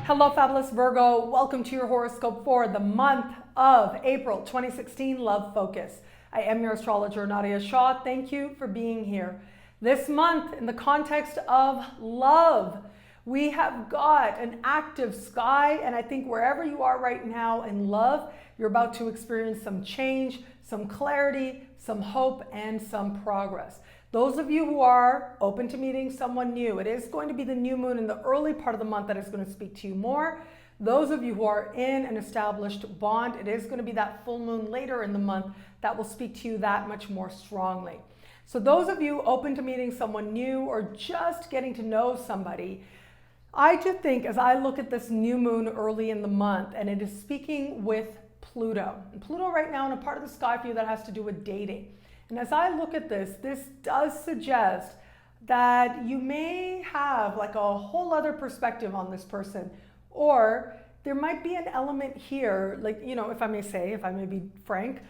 Hello, fabulous Virgo. Welcome to your horoscope for the month of April 2016, Love Focus. I am your astrologer, Nadiya Shah. Thank you for being here. This month, in the context of love, we have got an active sky, and I think wherever you are right now in love, you're about to experience some change, some clarity, some hope, and some progress. Those of you who are open to meeting someone new, it is going to be the new moon in the early part of the month that is going to speak to you more. Those of you who are in an established bond, it is going to be that full moon later in the month that will speak to you that much more strongly. So those of you open to meeting someone new or just getting to know somebody, I do think as I look at this new moon early in the month, and it is speaking with Pluto. And Pluto right now in a part of the sky for you that has to do with dating. And as I look at this, this does suggest that you may have like a whole other perspective on this person, or there might be an element here, like, you know, if I may be frank,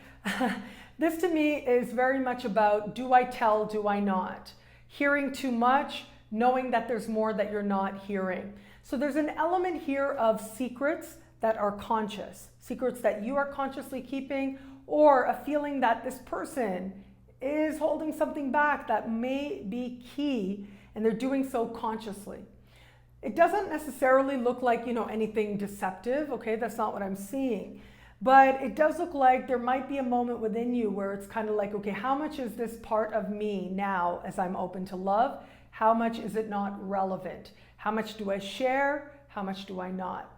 this to me is very much about do I tell, do I not? Hearing too much, knowing that there's more that you're not hearing. So there's an element here of secrets that are conscious, secrets that you are consciously keeping, or a feeling that this person is holding something back that may be key, and they're doing so consciously. It doesn't necessarily look like, you know, anything deceptive, okay? That's not what I'm seeing. But it does look like there might be a moment within you where it's kind of like, okay, how much is this part of me now as I'm open to love? How much is it not relevant? How much do I share? How much do I not?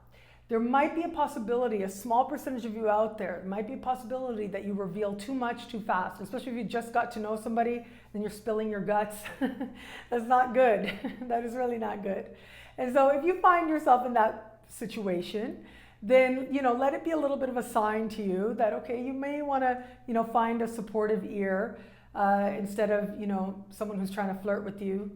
There might be a possibility, a small percentage of you out there, it might be a possibility that you reveal too much too fast, especially if you just got to know somebody, then you're spilling your guts. That's not good. That is really not good. And so if you find yourself in that situation, then, you know, let it be a little bit of a sign to you that, okay, you may want to, you know, find a supportive ear instead of, you know, someone who's trying to flirt with you.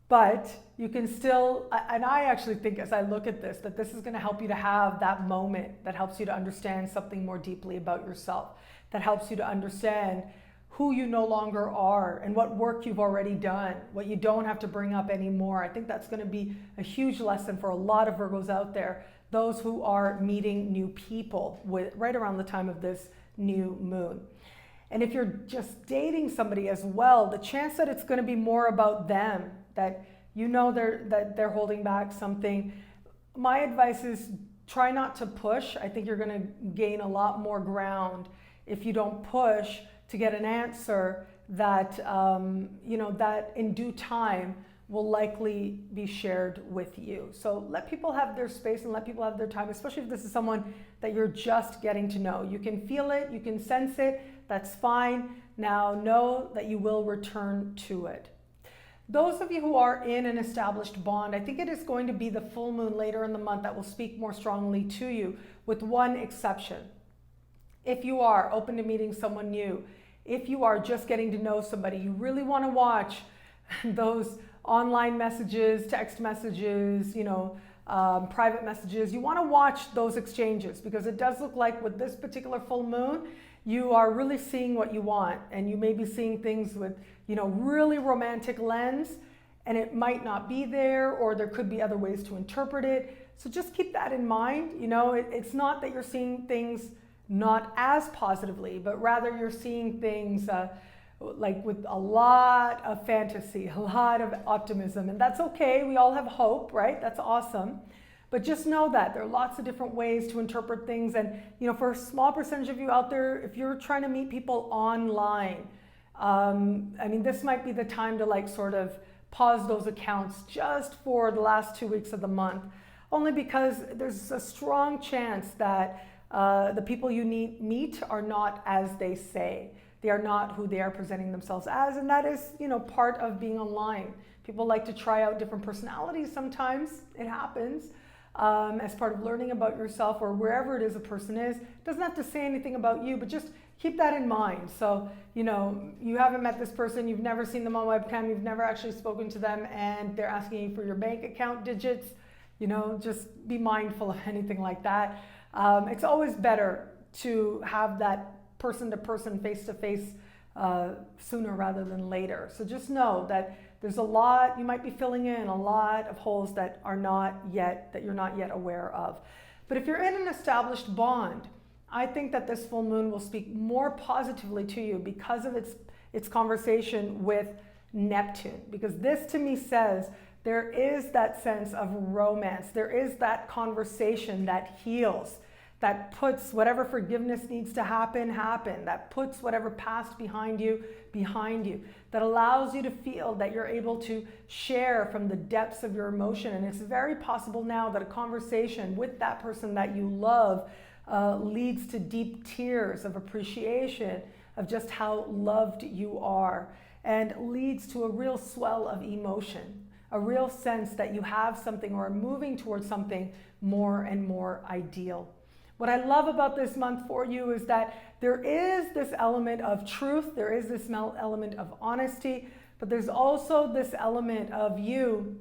But you can still, and I actually think as I look at this, that this is going to help you to have that moment that helps you to understand something more deeply about yourself, that helps you to understand who you no longer are and what work you've already done, what you don't have to bring up anymore. I think that's going to be a huge lesson for a lot of Virgos out there, those who are meeting new people right around the time of this new moon. And if you're just dating somebody as well, the chance that it's going to be more about them, that you know that they're holding back something, my advice is try not to push. I think you're going to gain a lot more ground if you don't push to get an answer that you know, that in due time will likely be shared with you. So let people have their space and let people have their time, especially if this is someone that you're just getting to know. You can feel it, you can sense it, that's fine. Now know that you will return to it. Those of you who are in an established bond, I think it is going to be the full moon later in the month that will speak more strongly to you, with one exception. If you are open to meeting someone new, if you are just getting to know somebody, you really want to watch those online messages, text messages, you know, private messages. You want to watch those exchanges, because it does look like with this particular full moon, you are really seeing what you want, and you may be seeing things with, you know, really romantic lens, and it might not be there, or there could be other ways to interpret it. So just keep that in mind. You know, it's not that you're seeing things not as positively, but rather you're seeing things like with a lot of fantasy, a lot of optimism, and that's okay. We all have hope, right? That's awesome. But just know that there are lots of different ways to interpret things. And, you know, for a small percentage of you out there, if you're trying to meet people online, I mean, this might be the time to like sort of pause those accounts just for the last 2 weeks of the month, only because there's a strong chance that the people you meet are not as they say. They are not who they are presenting themselves as, and that is, you know, part of being online. People like to try out different personalities sometimes. It happens. As part of learning about yourself, or wherever it is a person is. It doesn't have to say anything about you, but just keep that in mind. So, you know, you haven't met this person, you've never seen them on webcam, you've never actually spoken to them, and they're asking you for your bank account digits. You know, just be mindful of anything like that. It's always better to have that person-to-person, face-to-face sooner rather than later. So just know that there's a lot, you might be filling in a lot of holes that are not yet, that you're not yet aware of. But if you're in an established bond, I think that this full moon will speak more positively to you because of its conversation with Neptune. Because this to me says there is that sense of romance. There is that conversation that heals, that puts whatever forgiveness needs to happen, that puts whatever past behind you, that allows you to feel that you're able to share from the depths of your emotion. And it's very possible now that a conversation with that person that you love leads to deep tears of appreciation of just how loved you are, and leads to a real swell of emotion, a real sense that you have something or are moving towards something more and more ideal. What I love about this month for you is that there is this element of truth, there is this element of honesty, but there's also this element of you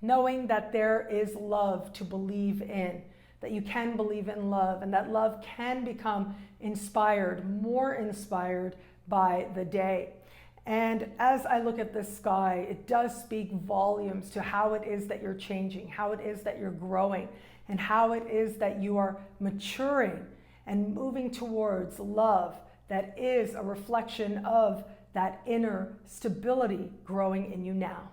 knowing that there is love to believe in, that you can believe in love, and that love can become inspired, more inspired by the day. And as I look at this sky, it does speak volumes to how it is that you're changing, how it is that you're growing, and how it is that you are maturing and moving towards love that is a reflection of that inner stability growing in you now.